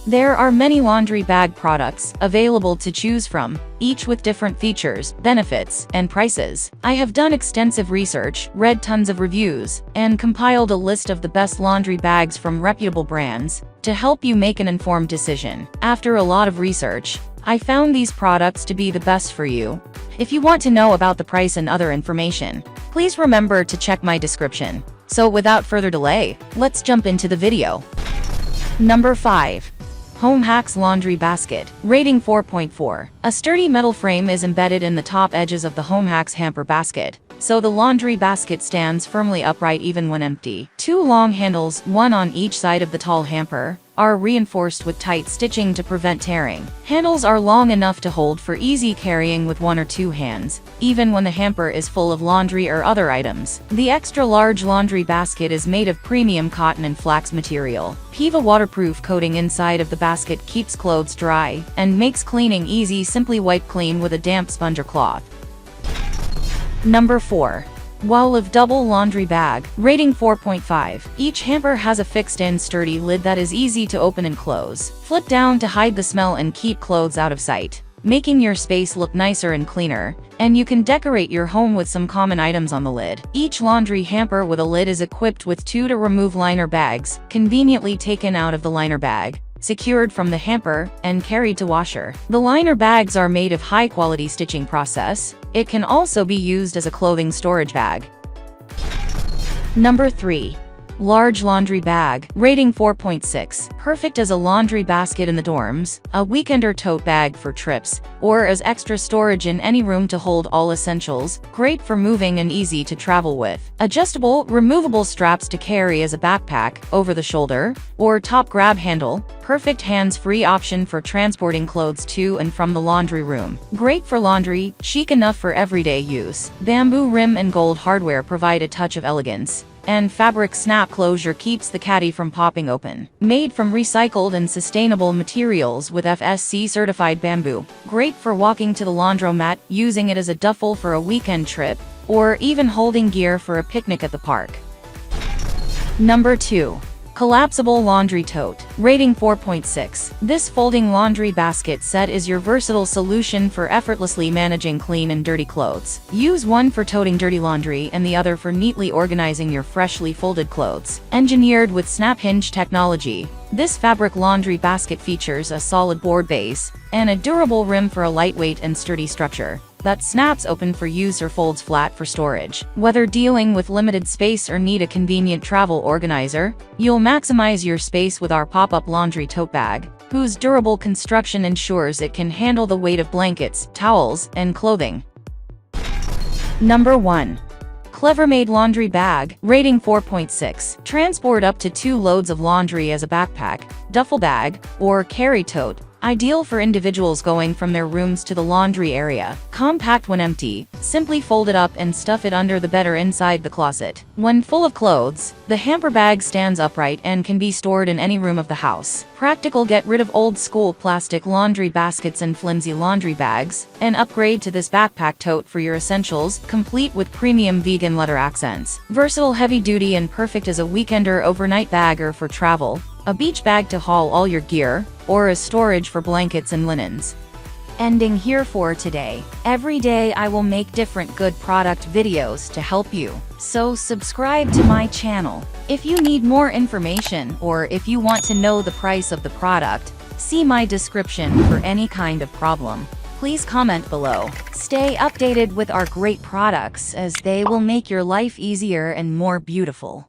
There are many laundry bag products available to choose from, each with different features, benefits, and prices. I have done extensive research, read tons of reviews, and compiled a list of the best laundry bags from reputable brands to help you make an informed decision. After a lot of research, I found these products to be the best for you. If you want to know about the price and other information, please remember to check my description. So without further delay, let's jump into the video. Number 5. HomeHacks Laundry Basket. Rating 4.4. A sturdy metal frame is embedded in the top edges of the HomeHacks hamper basket, so the laundry basket stands firmly upright even when empty. Two long handles, one on each side of the tall hamper, are reinforced with tight stitching to prevent tearing. Handles are long enough to hold for easy carrying with one or two hands, even when the hamper is full of laundry or other items. The extra-large laundry basket is made of premium cotton and flax material. PEVA waterproof coating inside of the basket keeps clothes dry and makes cleaning easy. Simply wipe clean with a damp sponge or cloth. Number 4. Wowlive Double Laundry Bag. Rating 4.5. Each hamper has a fixed and sturdy lid that is easy to open and close. Flip down to hide the smell and keep clothes out of sight, making your space look nicer and cleaner. And you can decorate your home with some common items on the lid. Each laundry hamper with a lid is equipped with 2 to remove liner bags, conveniently taken out of the liner bag, secured from the hamper, and carried to washer. The liner bags are made of high-quality stitching process. It can also be used as a clothing storage bag. Number 3. Large Laundry Bag. Rating 4.6. Perfect as a laundry basket in the dorms, a weekender tote bag for trips, or as extra storage in any room to hold all essentials. Great for moving and easy to travel with. Adjustable, removable straps to carry as a backpack, over the shoulder, or top grab handle. Perfect hands-free option for transporting clothes to and from the laundry room. Great for laundry, chic enough for everyday use. Bamboo rim and gold hardware provide a touch of elegance, and fabric snap closure keeps the caddy from popping open. Made from recycled and sustainable materials with FSC certified bamboo. Great for walking to the laundromat, using it as a duffel for a weekend trip, or even holding gear for a picnic at the park. Number 2. Collapsible Laundry Tote. Rating 4.6. This folding laundry basket set is your versatile solution for effortlessly managing clean and dirty clothes. Use one for toting dirty laundry and the other for neatly organizing your freshly folded clothes. Engineered with snap hinge technology, this fabric laundry basket features a solid board base and a durable rim for a lightweight and sturdy structure that snaps open for use or folds flat for storage. Whether dealing with limited space or need a convenient travel organizer, you'll maximize your space with our pop-up laundry tote bag, whose durable construction ensures it can handle the weight of blankets, towels, and clothing. Number 1. Clevermade Laundry Bag. Rating 4.6. Transport up to 2 loads of laundry as a backpack, duffel bag, or carry tote. Ideal for individuals going from their rooms to the laundry area. Compact when empty, simply fold it up and stuff it under the bed or inside the closet. When full of clothes, the hamper bag stands upright and can be stored in any room of the house. Practical. Get rid of old-school plastic laundry baskets and flimsy laundry bags, and upgrade to this backpack tote for your essentials, complete with premium vegan leather accents. Versatile, heavy-duty, and perfect as a weekender overnight bag or for travel, a beach bag to haul all your gear, or as storage for blankets and linens. Ending here for today. Every day I will make different good product videos to help you, so subscribe to my channel. If you need more information or if you want to know the price of the product, see my description for any kind of problem. Please comment below. Stay updated with our great products as they will make your life easier and more beautiful.